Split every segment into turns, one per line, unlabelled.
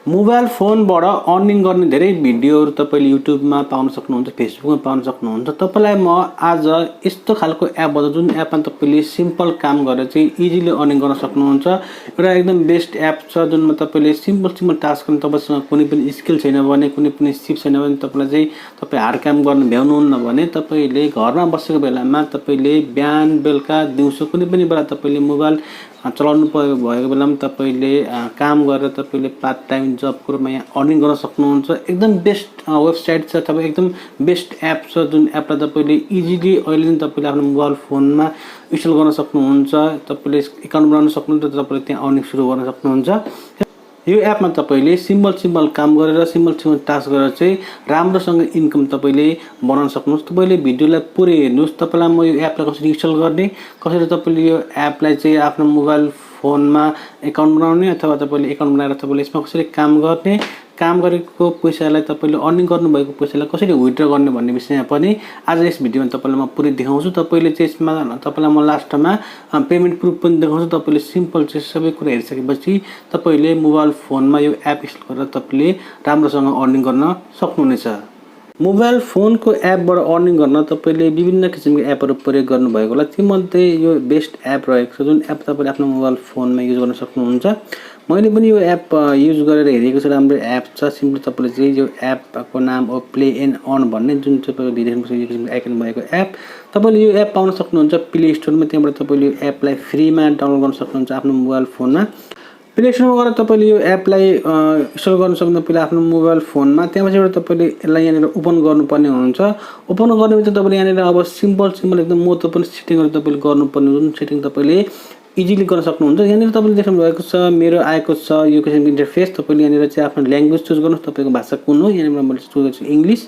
Mobile फोनबाट earning गर्ने धेरै भिडियोहरू तपाईले युट्युबमा पाउन सक्नुहुन्छ, फेसबुकमा पाउन सक्नुहुन्छ। तपाईलाई म आज यस्तो खालको एप बताउँछु जुन एपमा तपाईले सिम्पल काम गरेर चाहिँ इजिली अर्निङ गर्न सक्नुहुन्छ। एउटा एकदम बेस्ट एप छ जुनमा तपाईले सिम्पल टास्क गर्न, तपाईसँग कुनै पनि स्किल छैन भने, कुनै पनि सिप छैन भने, तपाईलाई चाहिँ तपाई हार्ड काम गर्न भ्याउनुहुन्न भने तपाईले घरमा बसेको बेलामा तपाईले बिहान बेलुका दिउँसो कुनै पनि बेला तपाईले मोबाइल चलाउनु भएको बेलामा तपाईले काम गरेर तपाईले पार्ट टाइम जबको रूपमा यहाँ अर्निङ गर्न सक्नुहुन्छ। एकदम बेस्ट वेबसाइट छ, तपाईँ एकदम बेस्ट एप छ जुन एपलाई तपाईले इजिली अहिले नै तपाईले आफ्नो मोबाइल फोनमा इन्स्टल गर्न सक्नुहुन्छ। तपाईले एकाउन्ट बनाउन सक्नुहुन्छ, तपाईले त्यहाँ अर्निङ सुरु गर्न सक्नुहुन्छ। यो एपमा तपाईले सिम्पल काम गरेर सिम्पल टास्क गरेर चाहिँ राम्रोसँग इन्कम तपाईले बनाउन सक्नुहुन्छ। तपाईले भिडियोलाई पुरै हेर्नुस्। तपाईलाई म यो एपलाई कसरी इन्स्टल गर्ने, कसरी तपाईले यो एपलाई चाहिँ आफ्नो मोबाइल फोनमा एकाउन्ट बनाउने अथवा तपाईले एकाउन्ट बनाएर तपाईले यसमा कसरी काम गर्ने, काम गरेको पैसालाई तपाईले अर्निङ गर्नुभएको पैसालाई कसरी विथड्र गर्ने भन्ने विषयमा पनि आज यस भिडियोमा तपाईलाई म पुरै देखाउँछु। तपाईले चाहिँ यसमा तपाईलाई म लास्टमा पेमेन्ट प्रुफ पनि देखाउँछु। तपाईले सिम्पल चाहिँ सबै कुरा हेरिसकेपछि तपाईले मोबाइल फोनमा यो एप इन्स्टल गरेर तपाईले राम्रोसँग अर्निङ गर्न सक्नुहुनेछ। मोबाइल फोनको एपबाट अर्निङ गर्न तपाईले विभिन्न किसिमको एपहरू प्रयोग गर्नुभएको होला। तीमध्ये यो बेस्ट एप रहेको छ जुन एप तपाईले आफ्नो मोबाइल फोनमा युज गर्न सक्नुहुन्छ। मैले पनि यो एप युज गरेर हेरेको छु, राम्रो एप छ। सिम्पली तपाईले चाहिँ यो एपको नाम हो प्ले एन्ड अर्न भन्ने, जुन तपाईको देख्नुहुन्छ यो किसिमको आइकन भएको एप। तपाईले यो एप पाउन सक्नुहुन्छ प्ले स्टोरमा। त्यहाँबाट तपाईले यो एपलाई फ्रीमा डाउनलोड गर्न सक्नुहुन्छ आफ्नो मोबाइल फोनमा। प्ले स्टोरमा गएर तपाईले यो एपलाई इन्स्टल गर्न सक्नुहुन्छ पहिला आफ्नो मोबाइल फोनमा। त्यसपछि तपाईले यसलाई यहाँनिर ओपन गर्नुपर्ने हुन्छ। ओपन गर्ने बित्तिकै तपाईले यहाँनिर अब सिम्पल एकदम महत्त्वपूर्ण सेटिङहरू तपाईले गर्नुपर्ने हुन्छ, जुन सेटिङ तपाईले इजिली गर्न सक्नुहुन्छ। यहाँनिर तपाईले देख्नु भएको छ मेरो आएको छ यो किसिमको इन्टरफेस। तपाईले यहाँनिर चाहिँ आफ्नो ल्याङ्ग्वेज चुज गर्नुहोस्, तपाईको भाषा कुन हो। यहाँनिर मैले चुज गर्छु इङ्ग्लिस,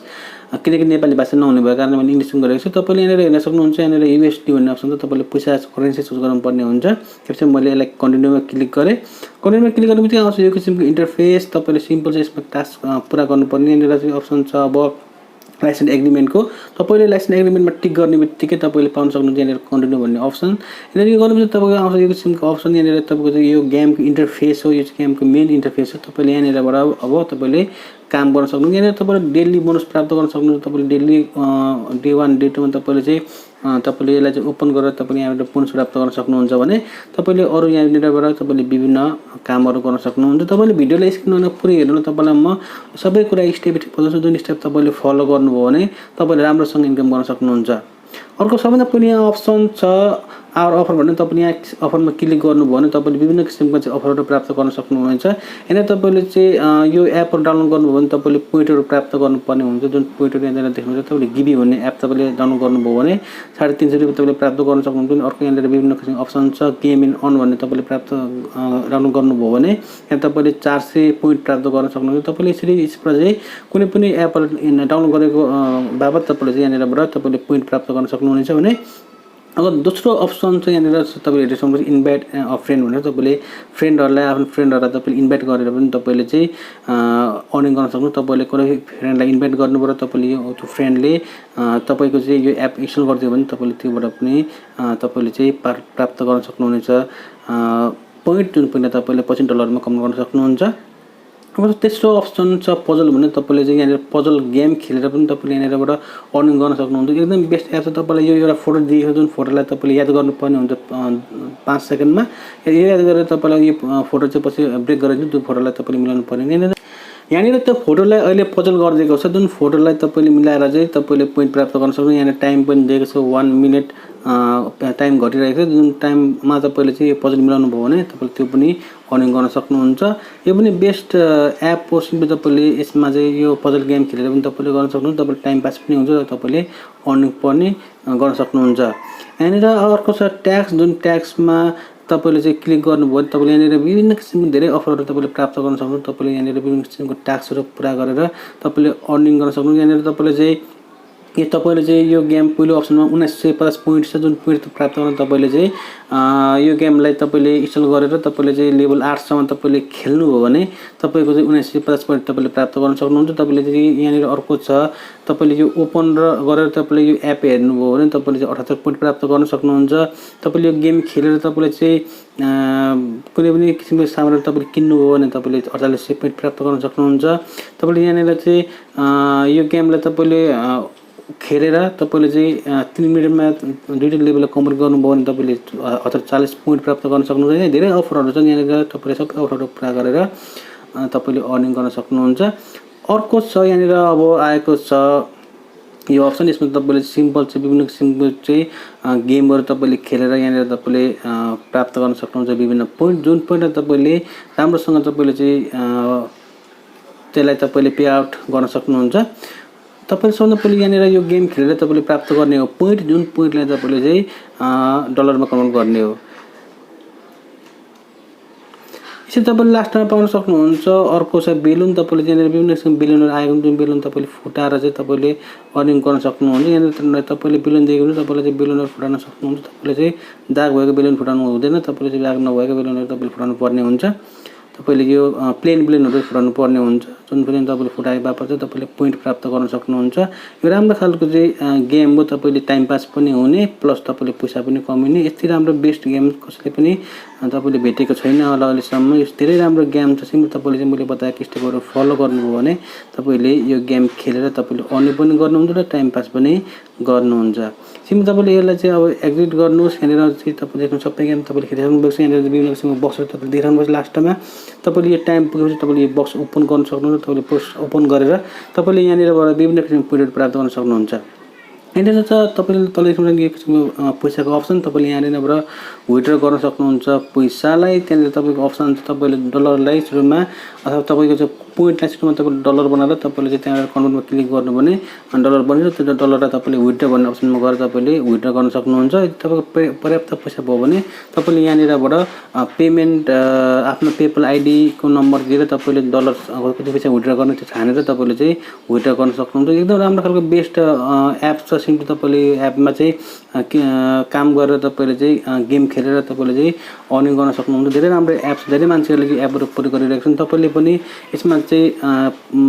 किनकि नेपाली भाषा नहुने भएको कारणले मैले इङ्ग्लिसमा गरेको छु। तपाईले यहाँनिर हेर्न सक्नुहुन्छ, यहाँनिर युएसडी भन्ने अप्सन छ। तपाईले पैसा करेन्सी चुज गर्नुपर्ने हुन्छ। त्यसपछि मैले यसलाई कन्टिन्यूमा क्लिक गरेँ। कन्टिन्यूमा क्लिक गरेपछि आउँछ यो किसिमको इन्टरफेस। तपाईले सिम्पल चाहिँ यसमा टास्क पुरा गर्नुपर्ने। यहाँनिर चाहिँ अप्सन छ अब लाइसेन्स एग्रिमेन्टको। तपाईले लाइसेन्स एग्रिमेन्टमा टिक गर्ने बित्तिकै तपाईले पाउन सक्नुहुन्छ यहाँनिर कन्टिन्यू भन्ने अप्सन। यहाँनिर गर्नुहुन्छ तपाईको आउँछ यो किसिमको अप्सन। यहाँनिर तपाईको चाहिँ यो गेमको इन्टरफेस हो, यो चाहिँ गेमको मेन इन्टरफेस हो। तपाईले यहाँनिरबाट अब तपाईले काम गर्न सक्नुहुन्छ। यहाँनिर तपाईले डेली बोनस प्राप्त गर्न सक्नुहुन्छ। तपाईले डेली डे 1 डे 2 मा तपाईले चाहिँ तपाईले यसलाई चाहिँ ओपन गरेर तपाईले यहाँबाट बोनस प्राप्त गर्न सक्नुहुन्छ भने तपाईले अरु यहाँनिरबाट तपाईले विभिन्न कामहरू गर्न सक्नुहुन्छ। तपाईले भिडियोलाई स्क्रिनमा पुरै हेर्नु, तपाईलाई म सबै कुरा स्टेप बाइ स्टेप बताउँछु। जुन स्टेप तपाईले फलो गर्नुभयो भने तपाईले राम्रोसँग इन्कम गर्न सक्नुहुन्छ। अर्को सबैभन्दा पहिला यहाँ अप्सन छ आवर अफर भन्ने। तपाईले यहाँ अफरमा क्लिक गर्नुभयो भने तपाईले विभिन्न किसिमका चाहिँ अफरहरू प्राप्त गर्न सक्नुहुन्छ। यहाँनिर तपाईले चाहिँ यो एपहरू डाउनलोड गर्नुभयो भने तपाईले पोइन्टहरू प्राप्त गर्नुपर्ने हुन्छ। जुन पोइन्टहरू यहाँनिर देख्नुहुन्छ तपाईले गिभी भन्ने एप तपाईले डाउनलोड गर्नुभयो भने 350 रुपैयाँ तपाईले प्राप्त गर्न सक्नुहुन्छ। अर्को यहाँनिर विभिन्न किसिमको अप्सन छ गेम इन अन भन्ने। तपाईले डाउनलोड गर्नुभयो भने यहाँ तपाईले 400 पोइन्ट प्राप्त गर्न सक्नुहुन्छ। तपाईले यसरी यसबाट चाहिँ कुनै पनि एपहरू डाउनलोड गरेको बाबत तपाईले चाहिँ यहाँनिरबाट तपाईले पोइन्ट प्राप्त गर्न सक्नुहुनेछ भने। अब दोस्रो अप्सन चाहिँ यहाँनिर तपाईले हेर्न सक्नुहुन्छ इन्भाइट अ फ्रेन्ड भनेर। तपाईले फ्रेन्डहरुलाई आफ्नो फ्रेन्डहरुलाई तपाईले इन्भाइट गरेर पनि तपाईले चाहिँ अर्निङ गर्न सक्नुहुन्छ। तपाईले कुनै फ्रेन्डलाई इन्भाइट गर्नुबाट तपाईले यो फ्रेन्डले तपाईको चाहिँ यो एप इन्स्टल गरिदियो भने तपाईले त्योबाट पनि तपाईले चाहिँ प्राप्त गर्न सक्नुहुनेछ पोइन्ट, जुन पहिला तपाईले $25 कमाउन गर्न सक्नुहुन्छ। अब तेस्रो अप्सन छ पजल भन्ने। तपाईले चाहिँ यहाँनिर पजल गेम खेलेर पनि तपाईले यहाँनिरबाट अर्निङ गर्न सक्नुहुन्छ। एकदम बेस्ट एप छ। तपाईलाई यो एउटा फोटो दिएको जुन फोटोलाई तपाईले याद गर्नुपर्ने हुन्छ 5 सेकेन्डमा। यो याद गरेर तपाईलाई यो फोटो चाहिँ पछि ब्रेक गरेर त्यो फोटोलाई तपाईले मिलाउनु पर्ने। यहाँनिर त्यो फोटोलाई अहिले पजल गरिदिएको छ, जुन फोटोलाई तपाईले मिलाएर चाहिँ तपाईले पोइन्ट प्राप्त गर्न सक्नुहुन्छ। यहाँनिर टाइम पनि दिएको छ 1 मिनेट टाइम घटिरहेको छ। जुन टाइममा तपाईले चाहिँ यो पजल मिलाउनु भयो भने तपाईले त्यो पनि अर्निङ गर्न सक्नुहुन्छ। यो पनि बेस्ट एप हो। सिम्पली तपाईले यसमा चाहिँ यो पजल गेम खेलेर पनि तपाईले गर्न सक्नुहुन्छ। तपाईले टाइम पास पनि हुन्छ र तपाईले अर्निङ पनि गर्न सक्नुहुन्छ। यहाँनिर अर्को छ ट्याक्स, जुन ट्याक्समा तपाईले चाहिँ क्लिक गर्नुभयो भने तपाईले यहाँनिर विभिन्न किसिमको धेरै अफरहरू तपाईले प्राप्त गर्न सक्नुहुन्छ। तपाईले यहाँनिर विभिन्न किसिमको ट्याक्सहरू पुरा गरेर तपाईले अर्निङ गर्न सक्नुहुन्छ। यहाँनिर तपाईले चाहिँ यो तपाईले चाहिँ यो गेम पहिलो अप्सनमा 1950 पोइन्ट छ जुन पोइन्ट प्राप्त गर्न तपाईले चाहिँ यो गेमलाई तपाईले इन्स्टल गरेर तपाईले चाहिँ लेभल 8 सम्म तपाईले खेल्नु हो भने तपाईको चाहिँ 1950 पोइन्ट तपाईले प्राप्त गर्न सक्नुहुन्छ। तपाईले चाहिँ यहाँनिर अर्को छ तपाईले यो ओपन गरेर तपाईले यो एप हेर्नुभयो भने तपाईले चाहिँ 78 पोइन्ट प्राप्त गर्न सक्नुहुन्छ। तपाईले यो गेम खेलेर तपाईले चाहिँ कुनै पनि किसिमको सामान तपाईले किन्नु हो भने तपाईले 48 पोइन्ट प्राप्त गर्न सक्नुहुन्छ। तपाईले यहाँनिर चाहिँ यो गेमलाई तपाईले खेलेर तपाईले चाहिँ 3 मिनेटमा दुईटा लेभल कम्प्लिट गर्नुभयो भने तपाईले 40 पोइन्ट प्राप्त गर्न सक्नुहुन्छ। यहाँ धेरै अफरहरु छन्, यहाँनिर तपाईले सबै अफरहरु पुरा गरेर तपाईले अर्निङ गर्न सक्नुहुन्छ। अर्को छ यहाँनिर अब आएको छ यो अप्सन, यसमा तपाईले सिम्पल चाहिँ विभिन्न किसिमको चाहिँ गेमहरु तपाईले खेलेर यहाँनिर तपाईले प्राप्त गर्न सक्नुहुन्छ विभिन्न पोइन्ट, जुन पोइन्ट तपाईले राम्रोसँग तपाईले चाहिँ त्यसलाई तपाईले पे आउट गर्न सक्नुहुन्छ। तपाईले सबभन्दा पहिले यहाँनिर यो गेम खेलेर तपाईले प्राप्त गर्ने हो पोइन्ट, जुन पोइन्टलाई तपाईले चाहिँ डलरमा कन्भर्ट गर्ने हो। यसरी तपाईले लास्टमा पाउन सक्नुहुन्छ। अर्को छ बेलुन, तपाईले यहाँनिर विभिन्न किसिमको बेलुनहरु आएको जुन बेलुन तपाईले फुटाएर चाहिँ तपाईले अर्निङ गर्न सक्नुहुन्छ। यहाँनिर तपाईले बेलुन दिएको हुन्छ, तपाईले चाहिँ बेलुनहरु फुटाउन सक्नुहुन्छ। तपाईले चाहिँ दाग भएको बेलुन फुटाउनु हुँदैन, तपाईले चाहिँ दाग नभएको बेलुनहरु तपाईले फुटाउनु पर्ने हुन्छ। तपाईले यो प्लेन बेलुनहरु फुटाउनु पर्ने हुन्छ, जुन बेलुन तपाईले फुटाए बापत चाहिँ तपाईले पोइन्ट प्राप्त गर्न सक्नुहुन्छ। यो राम्रो खालको चाहिँ गेम हो, तपाईले टाइम पास पनि हुने प्लस तपाईले पैसा पनि कमाउने। यति राम्रो बेस्ट गेम कसैले पनि तपाईले भेटेको छैन होला अहिलेसम्म। यो धेरै राम्रो गेम छ। सिम्पल तपाईले चाहिँ मैले बताएको स्टेपहरु फलो गर्नुभयो भने तपाईले यो गेम खेलेर तपाईले अर्निङ पनि गर्नुहुन्छ र टाइम पास पनि गर्नुहुन्छ। सिम्पल तपाईले यसलाई चाहिँ अब एक्जिट गर्नुस्। यहाँनिर चाहिँ तपाईले देख्नु सबै गेम तपाईले खेलिसक्नु भएको छ। यहाँनिर विभिन्न किसिमको बक्सहरु तपाईले देखाउनु पर्छ। लास्टमा तपाईले यो टाइम पुगेपछि तपाईले यो बक्स ओपन गर्न सक्नुहुन्छ। तपाईले पोस्ट ओपन गरेर तपाईले यहाँनिरबाट विभिन्न किसिमको पोइन्टहरु प्राप्त गर्न सक्नुहुन्छ। यहाँनिर छ तपाईले तल देख्नु भएको किसिमको पैसाको अप्सन, तपाईले यहाँनिरबाट विथड्र गर्न सक्नुहुन्छ पैसालाई। त्यहाँनिर तपाईको अप्सन छ तपाईले डलरलाई सुरुमा अथवा तपाईको चाहिँ पोइन्टलाई सुरुमा तपाईले डलर बनाएर तपाईले चाहिँ त्यहाँ कन्भर्टमा क्लिक गर्नु भने डलर बनेर त्यो डलरलाई तपाईले विथड्र भन्ने अप्सनमा गएर तपाईले विथड्र गर्न सक्नुहुन्छ। यदि तपाईको पर्याप्त पैसा भयो भने तपाईले यहाँनिरबाट पेमेन्ट आफ्नो पेपल आईडी को नम्बर दिएर तपाईले डलर कति पैसा विथड्र गर्ने त्यो छानेर तपाईले चाहिँ विथड्र गर्न सक्नुहुन्छ। एकदम राम्रो खालको बेस्ट एप छ। सिम्पली तपाईले एपमा चाहिँ काम गरेर तपाईले चाहिँ गेम खेलेर तपाईले चाहिँ अर्निङ गर्न सक्नुहुन्छ। धेरै राम्रो एप्स, धेरै मान्छेहरूले यो एपहरु प्रयोग गरिरहेका छन्। तपाईले पनि यसमा चाहिँ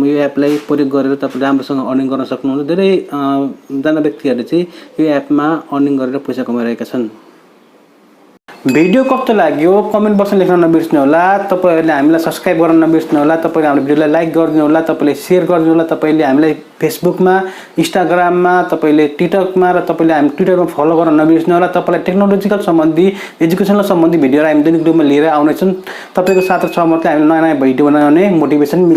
यो एपलाई प्रयोग गरेर तपाईले राम्रोसँग अर्निङ गर्न सक्नुहुन्छ। धेरै जना व्यक्तिहरूले चाहिँ यो एपमा अर्निङ गरेर पैसा कमाइरहेका छन्। भिडियो कस्तो लाग्यो कमेन्ट बक्समा लेख्न नबिर्सनु होला। तपाईहरुले हामीलाई सब्स्क्राइब गर्न नबिर्सनु होला। तपाईले हाम्रो भिडियोलाई लाइक गरिदिनु होला, तपाईले शेयर गरिदिनु होला। तपाईले हामीलाई फेसबुकमा, इन्स्टाग्राममा, तपाईले टिकटकमा र तपाईले हामी ट्विटरमा फलो गर्न नबिर्सनु होला। तपाईलाई टेक्नोलोजिकल सम्बन्धी, एजुकेसनल सम्बन्धी भिडियोहरु हामी दैनिक रूपमा लिएर आउने छौं। तपाईको साथ र सहमतले हामीले नयाँ नयाँ भिडियो बनाउने मोटिभेसन मिल्छ।